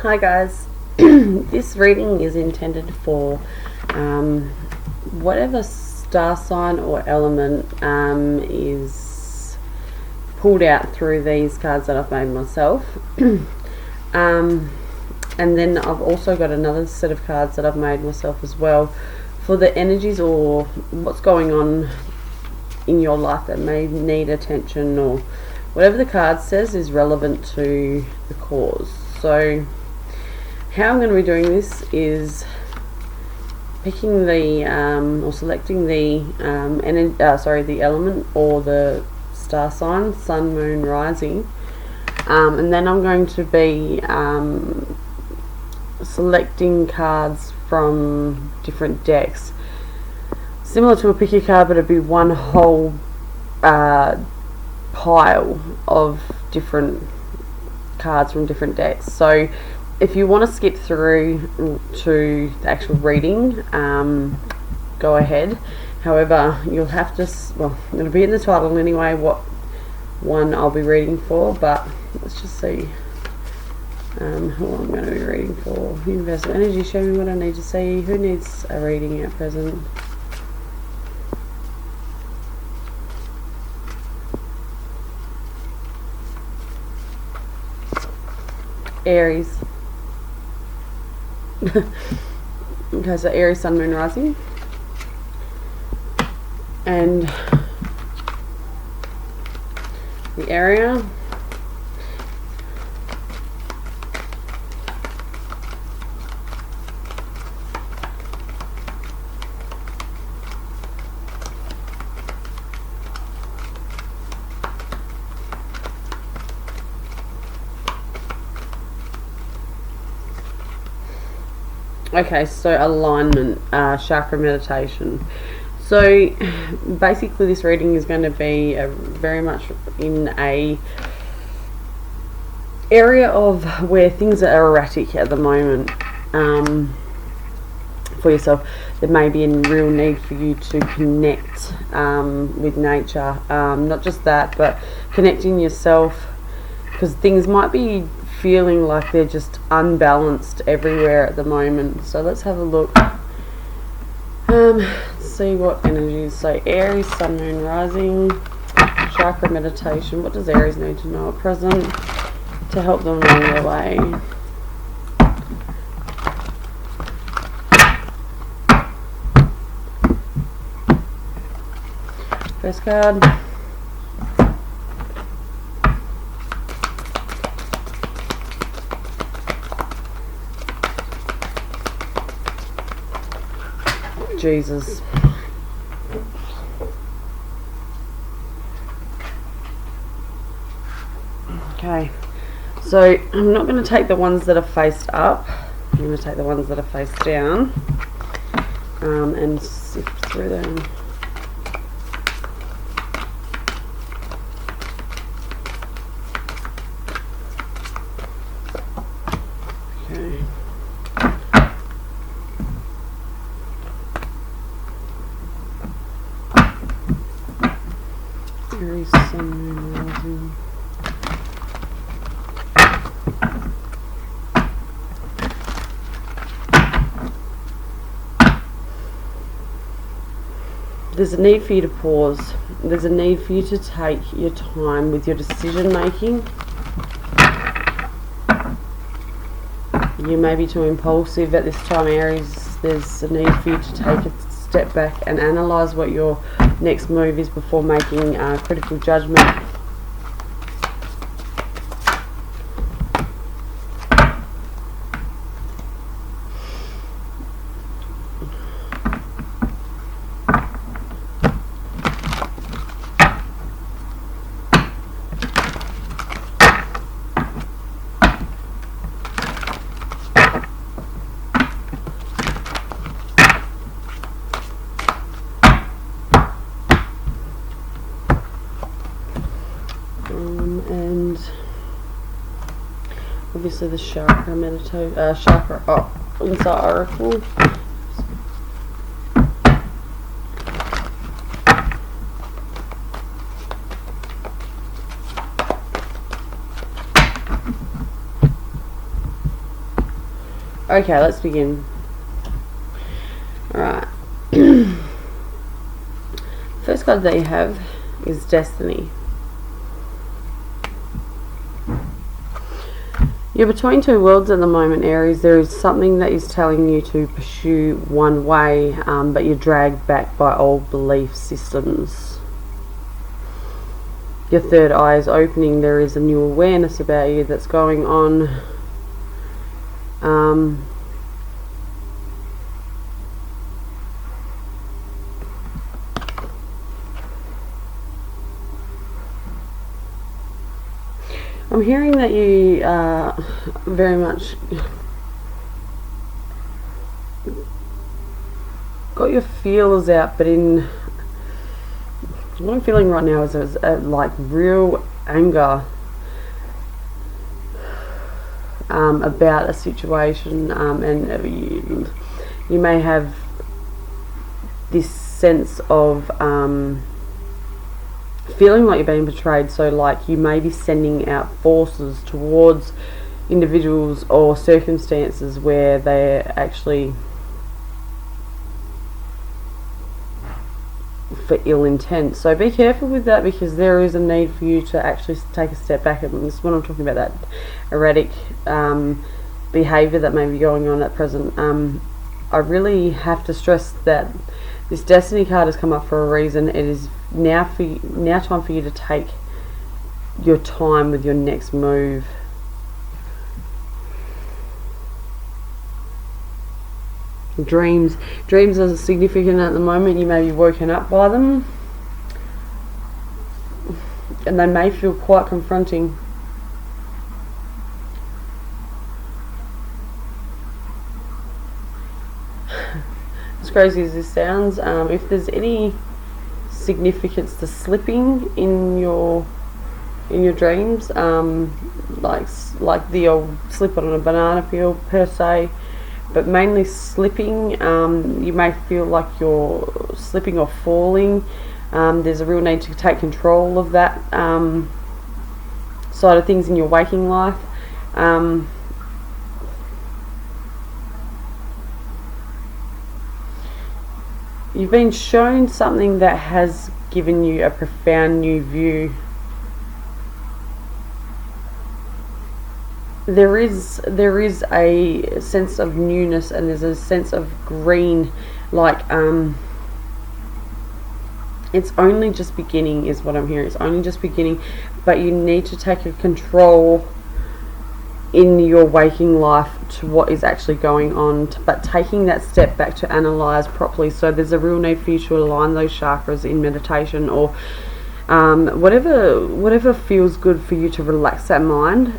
Hi guys, this reading is intended for whatever star sign or element is pulled out through these cards that I've made myself. And then I've also got another set of cards that I've made myself as well for the energies or what's going on in your life that may need attention, or whatever the card says is relevant to the cause. So how I'm going to be doing this is picking the or selecting the the element or the star sign, sun, moon, rising, and then I'm going to be selecting cards from different decks, similar to a pick a card, but it'd be one whole pile of different cards from different decks. So if you want to skip through to the actual reading, go ahead. However, you'll have to, it'll be in the title anyway what one I'll be reading for, but let's just see who I'm going to be reading for. Universal energy, show me what I need to see. Who needs a reading at present? Aries. Okay, so Aries, sun, moon, rising. And the area. Okay, so alignment, chakra meditation. So basically this reading is going to be very much in a area of where things are erratic at the moment for yourself. There may be a real need for you to connect with nature, not just that, but connecting yourself, because things might be feeling like they're just unbalanced everywhere at the moment. So let's have a look, see what energies. So Aries, sun, moon, rising, chakra meditation. What does Aries need to know at present to help them along their way? First card. Jesus. Okay, so I'm not going to take the ones that are faced up. I'm going to take the ones that are face down and sift through them. Okay. Aries, sun, moon, rising. There's a need for you to pause. There's a need for you to take your time with your decision making. You may be too impulsive at this time, Aries. There's a need for you to take a step back and analyse what your next move is before making a critical judgment. And obviously the chakra insight oracle. Okay, let's begin. Alright. First card that you have is Destiny. You're between two worlds at the moment, Aries. There is something that is telling you to pursue one way, but you're dragged back by old belief systems. Your third eye is opening. There is a new awareness about you that's going on. I'm hearing that you very much got your feelers out, but in what I'm feeling right now is like real anger about a situation, and you may have this sense of feeling like you're being betrayed. So like you may be sending out forces towards individuals or circumstances where they're actually for ill intent. So be careful with that, because there is a need for you to actually take a step back. And this is when I'm talking about that erratic behaviour that may be going on at present. I really have to stress that this Destiny card has come up for a reason. It is now time for you to take your time with your next move. Dreams are significant at the moment. You may be woken up by them, and they may feel quite confronting. As crazy as this sounds, if there's any significance to slipping in your dreams, like the old slip on a banana peel per se, but mainly slipping, you may feel like you're slipping or falling. There's a real need to take control of that side of things in your waking life. You've been shown something that has given you a profound new view. There is a sense of newness, and there's a sense of green, like it's only just beginning is what I'm hearing. It's only just beginning, but you need to take a control in your waking life to what is actually going on, but taking that step back to analyze properly. So there's a real need for you to align those chakras in meditation, or whatever feels good for you to relax that mind.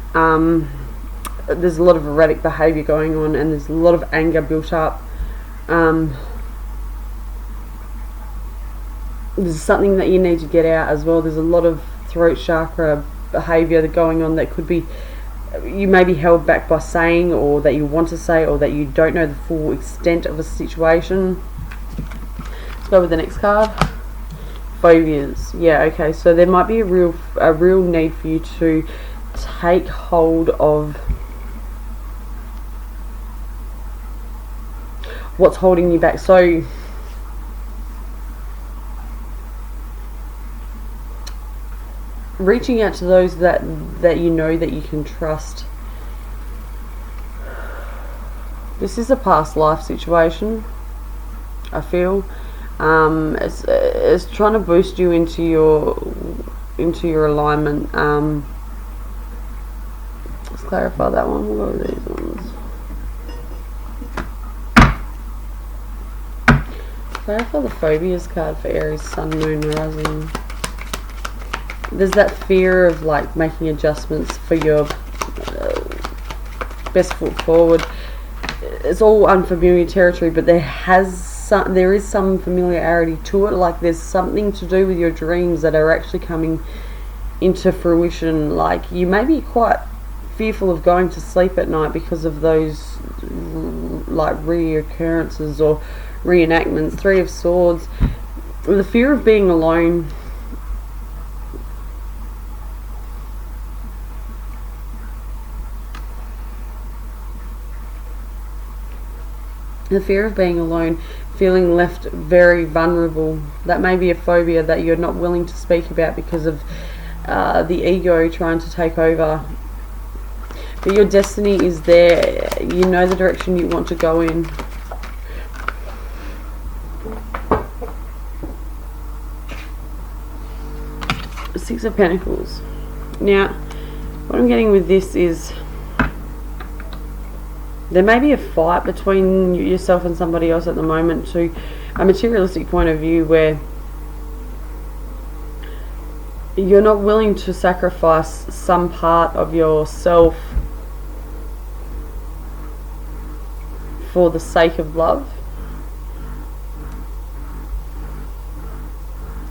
There's a lot of erratic behaviour going on, and there's a lot of anger built up. There's something that you need to get out as well. There's a lot of throat chakra behaviour going on that could be, you may be held back by saying, or that you want to say, or that you don't know the full extent of a situation. Let's go with the next card. Phobias. Yeah, okay, so there might be a real need for you to take hold of what's holding you back. So reaching out to those that you know that you can trust. This is a past life situation, I feel. It's trying to boost you into your alignment. Let's clarify that one. We'll go with these ones. Clarify the phobias card for Aries, Sun, Moon, Rising. There's that fear of like making adjustments for your best foot forward. It's all unfamiliar territory, but there is some familiarity to it. Like there's something to do with your dreams that are actually coming into fruition. Like you may be quite fearful of going to sleep at night because of those like reoccurrences or reenactments. Three of Swords, the fear of being alone. The fear of being alone, feeling left very vulnerable. That may be a phobia that you're not willing to speak about because of the ego trying to take over. But your destiny is there. You know the direction you want to go in. Six of Pentacles. Now, what I'm getting with this is there may be a fight between yourself and somebody else at the moment, to a materialistic point of view, where you're not willing to sacrifice some part of yourself for the sake of love.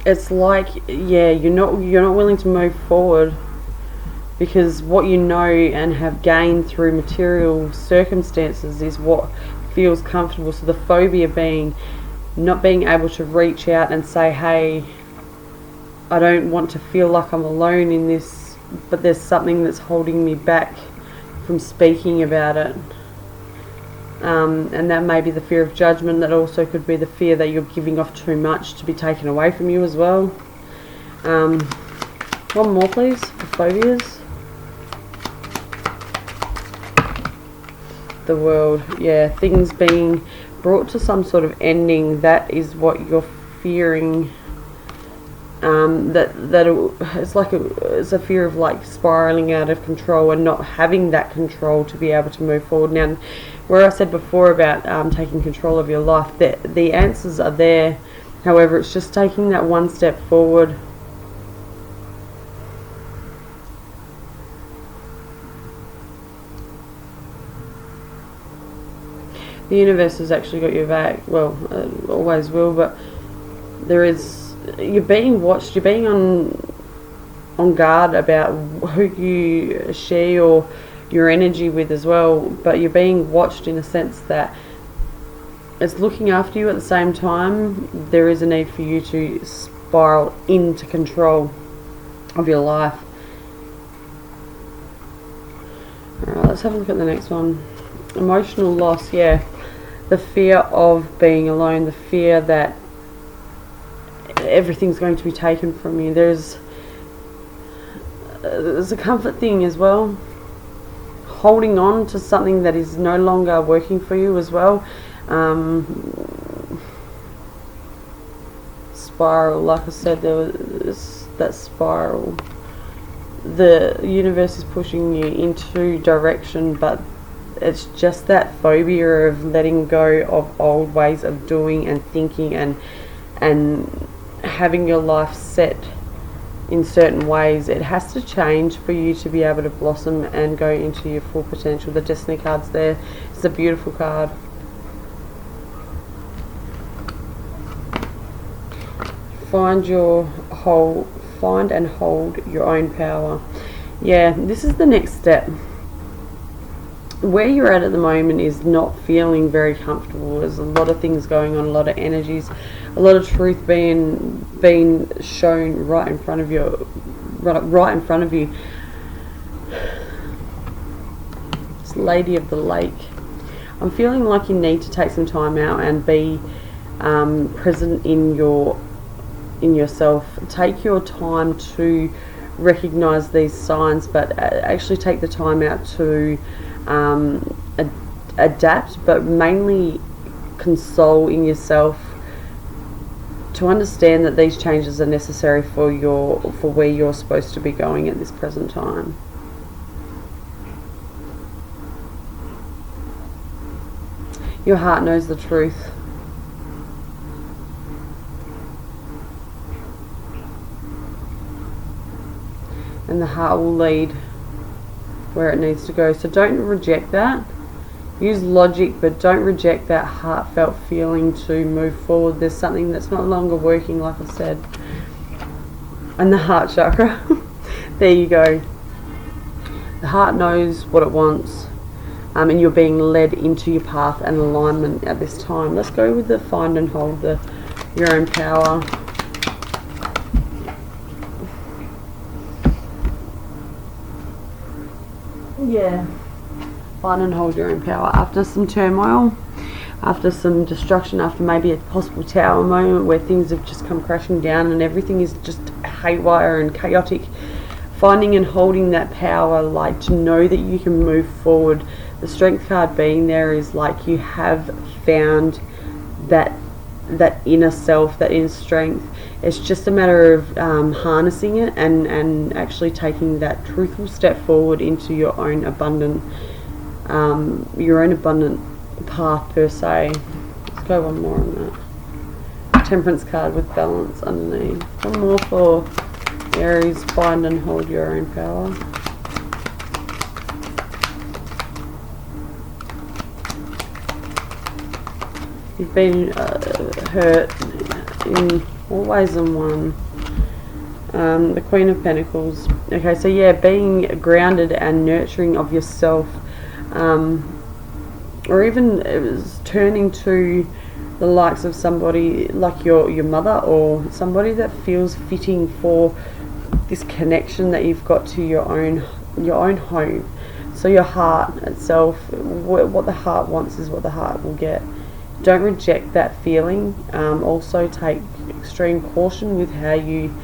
It's like, yeah, you're not willing to move forward because what you know and have gained through material circumstances is what feels comfortable. So the phobia being not being able to reach out and say, hey, I don't want to feel like I'm alone in this, but there's something that's holding me back from speaking about it. And that may be the fear of judgment. That also could be the fear that you're giving off too much to be taken away from you as well. One more please for phobias. The World. Yeah, things being brought to some sort of ending. That is what you're fearing. It's a fear of like spiraling out of control and not having that control to be able to move forward. Now, where I said before about taking control of your life, the answers are there. However, it's just taking that one step forward. The universe has actually got your back. Well, always will, but you're being watched. You're being on guard about who you share your energy with as well. But you're being watched in a sense that it's looking after you. At the same time, there is a need for you to spiral into control of your life. Alright, let's have a look at the next one. Emotional loss. Yeah, the fear of being alone, the fear that everything's going to be taken from you. There's a comfort thing as well, holding on to something that is no longer working for you as well. Spiral, like I said, there was that spiral. The universe is pushing you into direction, but it's just that phobia of letting go of old ways of doing and thinking and having your life set in certain ways. It has to change for you to be able to blossom and go into your full potential. The Destiny card's there. It's a beautiful card. Find and hold your own power. Yeah, this is the next step. Where you're at the moment is not feeling very comfortable. There's a lot of things going on, a lot of energies, a lot of truth being shown right in front of you. It's Lady of the Lake. I'm feeling like you need to take some time out and be present in yourself. Take your time to recognize these signs, but actually take the time out to adapt, but mainly console in yourself to understand that these changes are necessary for where you're supposed to be going at this present time. Your heart knows the truth. And the heart will lead where it needs to go. So don't reject that. Use logic, but don't reject that heartfelt feeling to move forward. There's something that's no longer working, like I said. And the heart chakra. There you go. The heart knows what it wants. And you're being led into your path and alignment at this time. Let's go with the find and hold your own power. Yeah. Find and hold your own power. After some turmoil, after some destruction, after maybe a possible tower moment where things have just come crashing down and everything is just haywire and chaotic. Finding and holding that power, like to know that you can move forward. The Strength card being there is like you have found that inner self, that inner strength. It's just a matter of harnessing it and actually taking that truthful step forward into your own abundant path per se. Let's go one more on that. Temperance card with balance underneath. One more for Aries. Find and hold your own power. You've been hurt in all ways and one. The Queen of Pentacles. Okay, so yeah, being grounded and nurturing of yourself, or even it was turning to the likes of somebody like your mother, or somebody that feels fitting for this connection that you've got to your own home. So your heart itself, what the heart wants is what the heart will get. Don't reject that feeling. Also take extreme caution with how you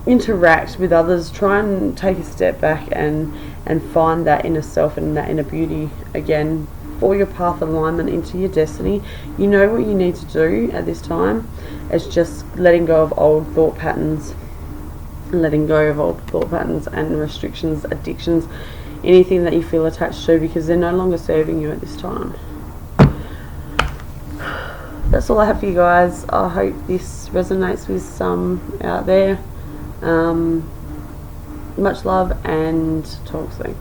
interact with others. Try and take a step back and find that inner self and that inner beauty again for your path alignment into your destiny. You know what you need to do at this time. It's just letting go of old thought patterns, and restrictions, addictions, anything that you feel attached to, because they're no longer serving you at this time. That's all I have for you guys. I hope this resonates with some out there. Much love and talk soon.